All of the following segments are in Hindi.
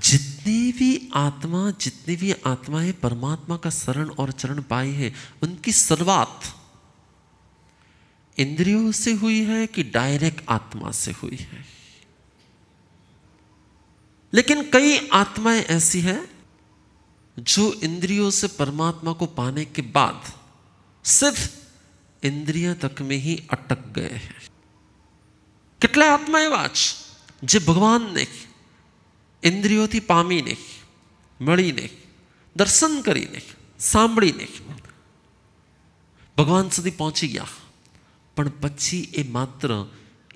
जितनी भी आत्माएं परमात्मा का शरण और चरण पाई है, उनकी शुरुआत इंद्रियों से हुई है कि डायरेक्ट आत्मा से हुई है। लेकिन कई आत्माएं ऐसी हैं जो इंद्रियों से परमात्मा को पाने के बाद सिर्फ इंद्रियां तक में ही अटक गए हैं। કેટલા આત્મા એવા છે જે ભગવાનને ઇન્દ્રિયોથી પામીને, મળીને, દર્શન કરીને, સાંભળીને ભગવાન સુધી પહોંચી ગયા, પણ પછી એ માત્ર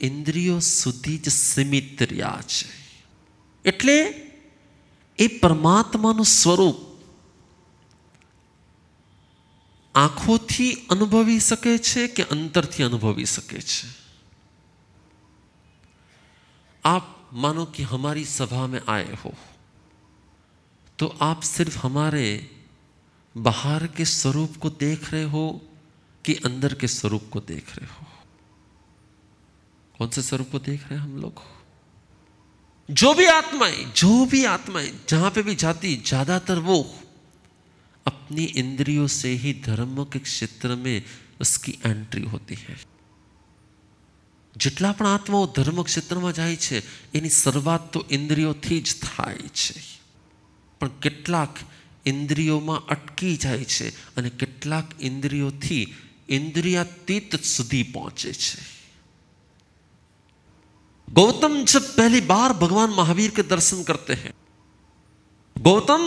ઇન્દ્રિયો સુધી જ સીમિત રહ્યા છે। એટલે એ પરમાત્માનું સ્વરૂપ આંખોથી અનુભવી શકે છે કે અંતરથી અનુભવી શકે છે। आप मानो कि हमारी सभा में आए हो तो आप सिर्फ हमारे बाहर के स्वरूप को देख रहे हो कि अंदर के स्वरूप को देख रहे हो? कौन से स्वरूप को देख रहे हैं हम लोग? जो भी आत्माएं जहां पे भी जाती, ज्यादातर वो अपनी इंद्रियों से ही धर्म के क्षेत्र में उसकी एंट्री होती है। જેટલા પણ આત્માઓ ધર્મ ક્ષેત્રમાં જાય છે એની શરૂઆત તો ઇન્દ્રિયોથી જ થાય છે, પણ કેટલાક ઇન્દ્રિયોમાં અટકી જાય છે અને કેટલાક ઇન્દ્રિયોથી इंद्रियातीत સુધી પહોંચે છે। गौतम जब पहली बार भगवान महावीर के दर्शन करते हैं, गौतम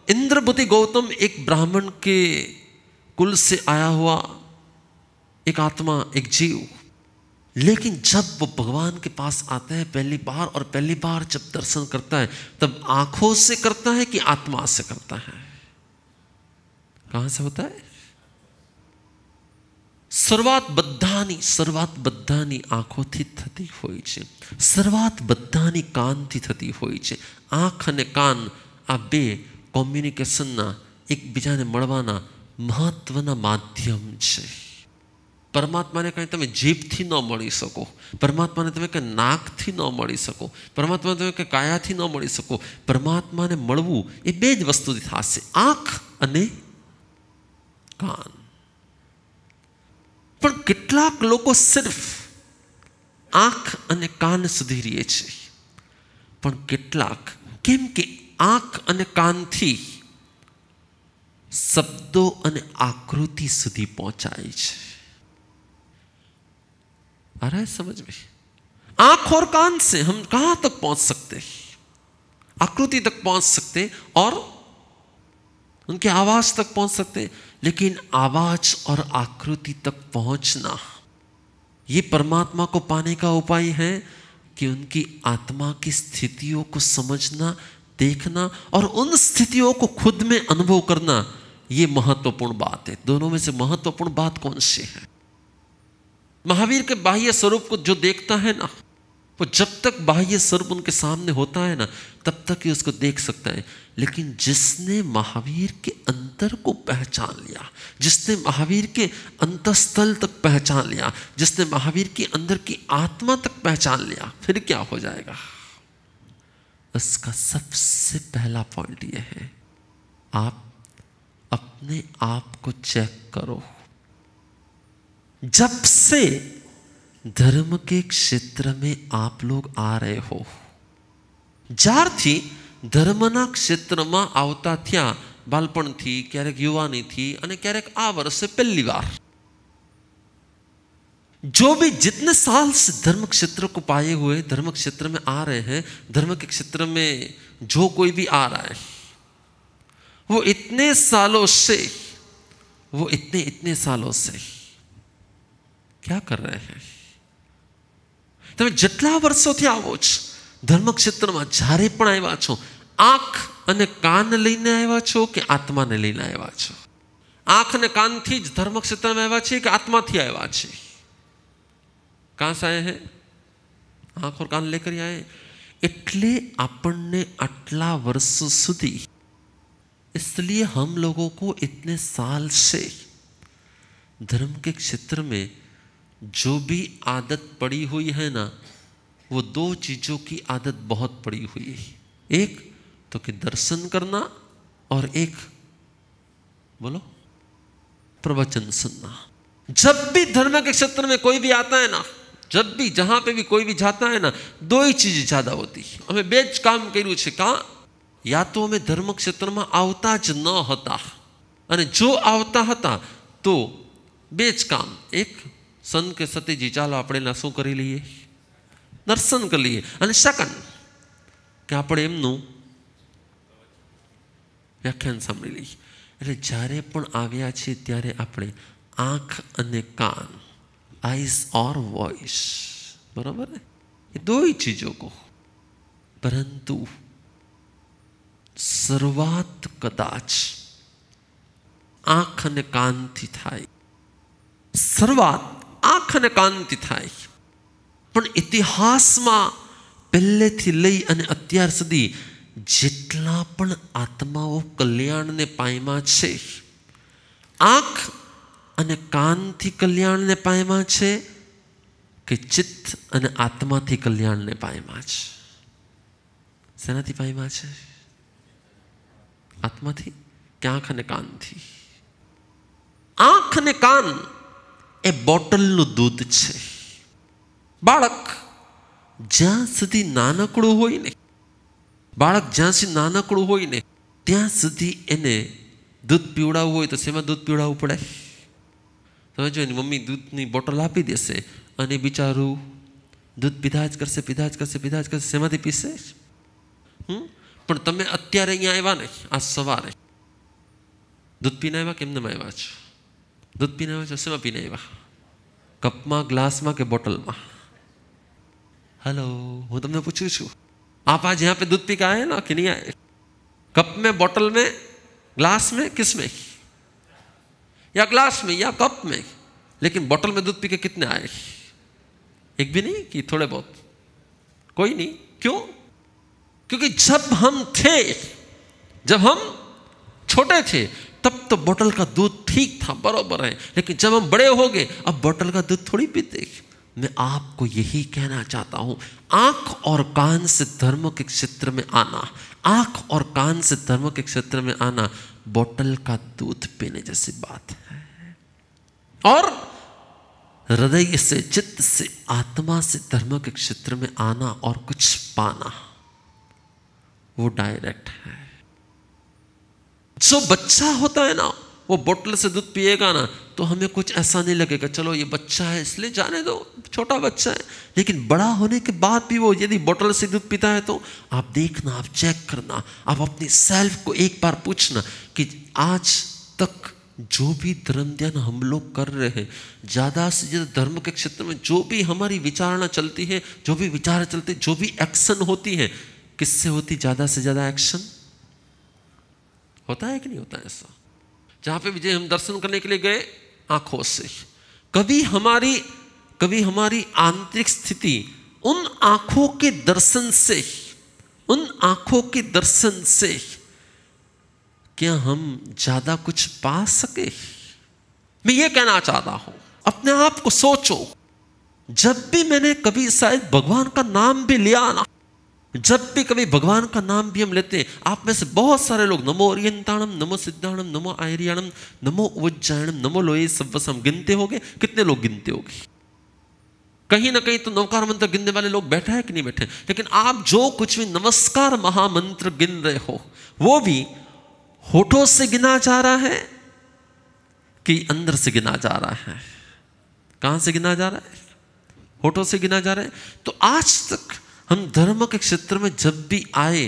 इंद्रबुति गौतम एक ब्राह्मण के कुल से आया हुआ एक आत्मा, एक जीव, लेकिन जब वो भगवान के पास आता है पहली बार, और पहली बार जब दर्शन करता है तब आंखों से करता है कि आत्मा से करता है? कहां से होता है? શરૂઆત બધાની આંખોથી થતી હોય છે, શરૂઆત બધાની કાનથી થતી હોય છે। આંખ અને કાન આ બે કોમ્યુનિકેશનના, એકબીજાને મળવાના મહત્વના માધ્યમ છે। પરમાત્માને કંઈ તમે જીભથી ન મળી શકો, પરમાત્માને તમે કંઈ નાકથી ન મળી શકો, પરમાત્માને તમે કંઈ કાયાથી ન મળી શકો। પરમાત્માને મળવું એ બે જ વસ્તુથી થશે, આંખ અને કાન। પણ કેટલાક લોકો સિર્ફ આંખ અને કાન સુધી રહે છે, પણ કેટલાક કેમ કે આંખ અને કાનથી શબ્દો અને આકૃતિ સુધી પહોંચાય છે। आ रहा है समझ में? आंख और कान से हम कहां तक पहुंच सकते हैं? आकृति तक पहुंच सकते और उनकी आवाज तक पहुंच सकते, लेकिन आवाज और आकृति तक पहुंचना ये परमात्मा को पाने का उपाय है कि उनकी आत्मा की स्थितियों को समझना, देखना और उन स्थितियों को खुद में अनुभव करना, ये महत्वपूर्ण बात है। दोनों में से महत्वपूर्ण बात कौन सी है? महावीर के बाह्य स्वरूप को जो देखता है ना, वो जब तक बाह्य स्वरूप उनके सामने होता है ना, तब तक ही उसको देख सकता है। लेकिन जिसने महावीर के अंतर को पहचान लिया, जिसने महावीर के अंतस्थल तक पहचान लिया, जिसने महावीर के अंदर की आत्मा तक पहचान लिया, फिर क्या हो जाएगा? उसका सबसे पहला पॉइंट यह है, आप अपने आप को चेक करो। जब से धर्म के क्षेत्र में आप लोग आ रहे हो, ज्यारथी धर्मना क्षेत्रमा आवता थया, बालपणथी, क्यारेक युवानीथी अने क्यारेक आ वर्षे पहली बार, जो भी जितने साल से धर्म क्षेत्र को पाए हुए धर्म क्षेत्र में आ रहे हैं, धर्म के क्षेत्र में जो कोई भी आ रहा है, वो इतने सालों से क्या कर रहे हैं? તમે જેટલા વર્ષોથી આવો છો ધર્મ ક્ષેત્રમાં, જ્યારે પણ આવ્યા છો, આંખ અને કાન લઈને આવ્યા છો કે આત્માને લઈને આવ્યા છો? આંખ અને કાનથી જ ધર્મ ક્ષેત્રમાં આવ્યા છે કે આત્માથી આવ્યા છે? कहां से आए हैं? आंख और कान लेकर आए। એટલે આપણને આટલા વર્ષો સુધી, इसलिए हम लोगों को इतने साल से धर्म के क्षेत्र में जो भी आदत पड़ी हुई है ना, वो दो चीजों की आदत बहुत पड़ी हुई है। एक तो कि दर्शन करना और एक बोलो प्रवचन सुनना। जब भी धर्म के क्षेत्र में कोई भी आता है ना, जब भी जहां पे भी कोई भी जाता है ना, दो ही चीज ज्यादा होती है। हमें बेज काम કર્યું છે का या तो हमें धर्म क्षेत्र में आवता ज न હતા અને જો આવતા હતા તો બેજ કામ। एक संत के सतीजी ચાલો આપણે શું કરી લઈએ, દર્શન કરી લઈએ, અને સેકન્ડ કે આપણે એમનું વ્યાખ્યાન સાંભળી લઈએ। એટલે જ્યારે પણ આવ્યા છીએ ત્યારે આપણે આંખ અને કાન, आइज और वॉइस, बराबर है, ये दो ही चीजों को। परंतु शुरुआत कदाच आंख ने कान थी थाय, शुरुआत आंख ने कान थी थाय, पण इतिहास में पहले थी लई अने अत्यार सुधी जेटला पण आत्माओ कल्याण ने पायमा छे, आंख અને કાનથી કલ્યાણને પામ્યા છે કે ચિત્ત અને આત્માથી કલ્યાણને પામ્યા છે? શેનાથી પામ્યા છે? આત્માથી કે આંખ અને કાનથી? આંખ અને કાન એ બોટલનું દૂધ છે। બાળક જ્યાં સુધી નાનકડું હોય ને, બાળક જ્યાં સુધી નાનકડું હોય ને ત્યાં સુધી એને दूध પીવડાવવું હોય તો શેમાં दूध પીવડાવવું પડે? તમે જો એની મમ્મી દૂધની બોટલ આપી દેશે અને બિચારું દૂધ પીધા જ કરશે, પીધા જ કરશે, પીધા જ કરશે, શેમાંથી પીશે? પણ તમે અત્યારે અહીંયા આવ્યા ને, આ સવારે દૂધ પીને આવ્યા કે એમને આવ્યા છો? દૂધ પીને આવ્યા છો, શેમાં પીને આવ્યા? કપમાં, ગ્લાસમાં કે બોટલમાં? हेलो, હું તમને પૂછું છું, आप आज यहाँ पे दूध पी के आए ना कि नहीं आए? कप में, बोतल में, ग्लास में, किस में? या ग्लास में या कप में, लेकिन बोतल में दूध पी के कितने आए? एक भी नहीं कि थोड़े बहुत? कोई नहीं। क्यों? क्योंकि जब हम थे, जब हम छोटे थे तब तो बोतल का दूध ठीक था, बरोबर है, लेकिन जब हम बड़े हो गए अब बोतल का दूध थोड़ी पीते। मैं आपको यही कहना चाहता हूं, आंख और कान से धर्म के क्षेत्र में आना, आंख और कान से धर्म के क्षेत्र में आना बोतल का दूध पीने जैसी बात है। और हृदय से, चित्त से, आत्मा से धर्म के क्षेत्र में आना और कुछ पाना, वो डायरेक्ट है। जो बच्चा होता है ना, वो बोतल से दूध पिएगा ना तो हमें कुछ ऐसा नहीं लगेगा, चलो ये बच्चा है इसलिए जाने दो, छोटा बच्चा है। लेकिन बड़ा होने के बाद भी वो यदि बोतल से दूध पीता है तो आप देखना, आप चेक करना, आप अपनी सेल्फ को एक बार पूछना कि आज तक जो भी धर्म ध्यान हम लोग कर रहे हैं, ज़्यादा से ज़्यादा धर्म के क्षेत्र में जो भी हमारी विचारणा चलती है, जो भी विचार चलते, जो भी एक्शन होती है, किससे होती? ज़्यादा से ज़्यादा एक्शन होता है कि नहीं होता है? ऐसा जहाँ पे विजय हम दर्शन करने के लिए गए आंखों से, कभी हमारी आंतरिक स्थिति उन आंखों के दर्शन से, उन आंखों के दर्शन से क्या हम ज्यादा कुछ पा सके? मैं ये कहना चाहता हूं, अपने आप को सोचो, जब भी मैंने कभी शायद भगवान का नाम भी लिया ना, जब भी कभी भगवान का नाम भी हम लेते हैं, आप में से बहुत सारे लोग नमो ओरियंताणम, नमो सिद्धाणम, नमो आयरियाणम, नमो उज्जैनम, नमो लोये सव्वसम गिनते होगे। कितने लोग गिनते होगे? कहीं ना कहीं तो नवकार मंत्र गिनने वाले लोग बैठे हैं कि नहीं बैठे? लेकिन आप जो कुछ भी नमस्कार महामंत्र गिन रहे हो वो भी होठों से गिना जा रहा है कि अंदर से गिना जा रहा है? कहां से गिना जा रहा है? होठों से गिना जा रहा है। तो आज तक हम धर्म के क्षेत्र में जब भी आए,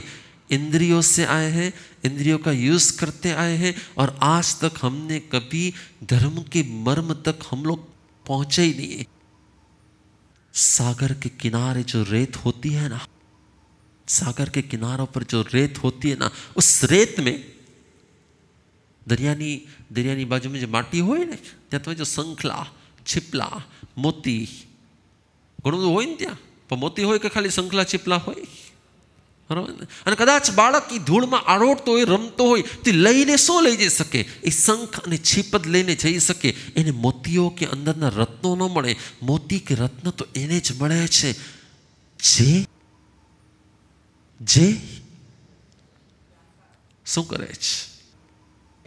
इंद्रियों से आए हैं, इंद्रियों का यूज करते आए हैं, और आज तक हमने कभी धर्म के मर्म तक हम लोग पहुंचे ही नहीं। सागर के किनारे जो रेत होती है ना, सागर के किनारों पर जो रेत होती है ना, उस रेत में दरियानी बाजू में जो माटी होय ने त्यां तो जो संखला, छिपला, मोती घणुं होय ने त्यां, पण मोती होय के खाली संखला छिपला होय? बराबर। અને કદાચ બાળક એ ધૂળમાં આરોટતો હોય, રમતો હોય, તે લઈને શું લઈ જઈ શકે? એ શંખ અને છીપદ લઈને જઈ શકે? એને મોતીઓ કે અંદરના રત્નો ન મળે। મોતી કે રત્ન તો એને જ મળે છે જે શું કરે છે?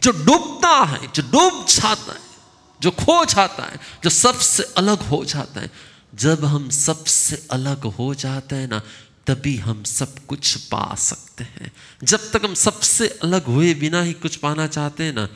जो डूबता है, जो डूब जाता है, जो खो जाता है, जो सबसे अलग हो जाता है, जब हम सबसे अलग हो जाते हैं ना, तभी हम सब कुछ पा सकते हैं. जब तक हम सबसे अलग हुए बिना ही कुछ पाना चाहते हैं ना,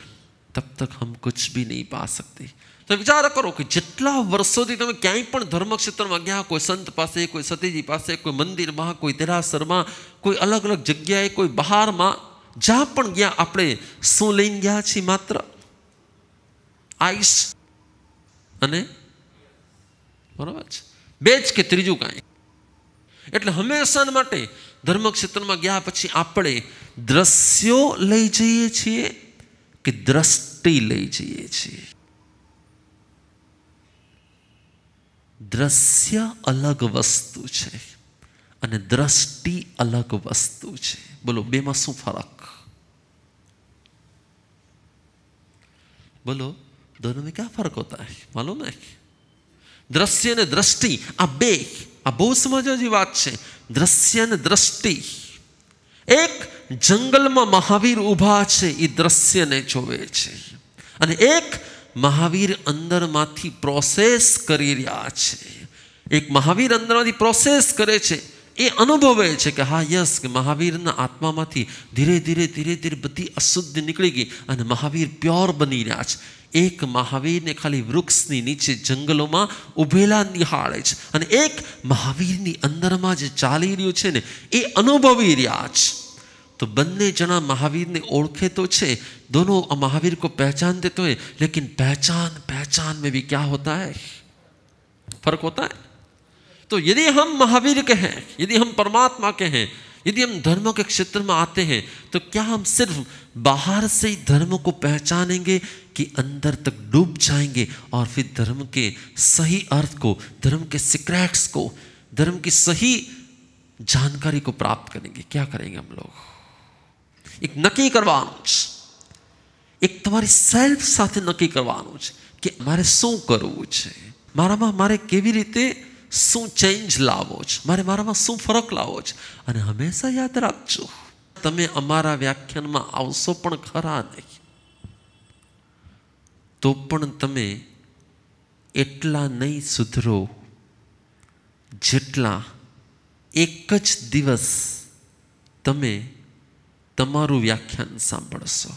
तब तक हम कुछ भी नहीं पा सकते. तो विचार करो कि જેટલા વર્ષોથી તમે ક્યાંય પણ ધર્મ ક્ષેત્રમાં ગયા, કોઈ સંત પાસે, કોઈ સતીજી પાસે, કોઈ મંદિરમાં, કોઈ દેરાસરમાં, કોઈ અલગ અલગ જગ્યાએ, કોઈ બહારમાં, જ્યાં પણ ગયા, આપણે શું લઈને ગયા છીએ? માત્ર આઈસ અને બરાબર છે, બે જ કે ત્રીજું કાંઈ. એટલે હંમેશા માટે ધર્મ ક્ષેત્રમાં ગયા પછી આપણે દ્રશ્યો લઈ જઈએ છીએ કે દ્રષ્ટિ લઈ જઈએ છીએ? દ્રશ્ય અલગ વસ્તુ છે અને દ્રષ્ટિ અલગ વસ્તુ છે. બોલો, બેમાં શું ફરક? બોલો, दोनों में क्या फर्क होता है? मालूम है? દ્રશ્ય અને દ્રષ્ટિ, આ બે, આ બહુ સમજવા જેવી વાત છે. દ્રશ્ય અને દ્રષ્ટિ. એક જંગલમાં મહાવીર ઊભા છે, એ દ્રશ્યને જોવે છે, અને એક મહાવીર અંદરમાંથી પ્રોસેસ કરી રહ્યા છે. એક મહાવીર અંદરમાંથી પ્રોસેસ કરે છે, એ અનુભવે છે કે હા યસ, કે મહાવીરના આત્મામાંથી ધીરે ધીરે ધીરે ધીરે બધી અશુદ્ધિ નીકળી ગઈ અને મહાવીર પ્યોર બની રહ્યા છે. એક મહાવીરને ખાલી વૃક્ષની નીચે જંગલોમાં ઊભેલા નિહાળે છે, અને એક મહાવીરની અંદરમાં જે ચાલી રહ્યું છે ને, એ અનુભવી રહ્યા છે. तो બંને જણા महावीर ओळखे तो छे, दोनों महावीर को पहचानते तो है, लेकिन पहचान में भी क्या होता है? फर्क होता है. तो यदि हम महावीर के हैं, यदि हम परमात्मा के हैं, यदि हम धर्म के क्षेत्र में आते हैं, तो क्या हम सिर्फ बाहर से ही धर्म को पहचानेंगे कि अंदर तक डूब जाएंगे और फिर धर्म के सही अर्थ को, धर्म के सीक्रेट्स को, धर्म की सही जानकारी को प्राप्त करेंगे? क्या करेंगे हम लोग? एक नक्की करवानुं छे, एक तमारी सेल्फ साथे नक्की करवानुं छे कि मारे शुं करवुं छे, मारामां मारे केवी रीते शुं चेन्ज लाववो छे, मारे मारामां शुं फरक लाववो छे. अने हमेशा याद राखजो, तमे अमारा व्याख्यानमां आवशो पण खरा नहीं, तो पण तमे एटला नहीं सुधरो जेटला एक ज दिवस तमे તમારું વ્યાખ્યાન સાંભળશો.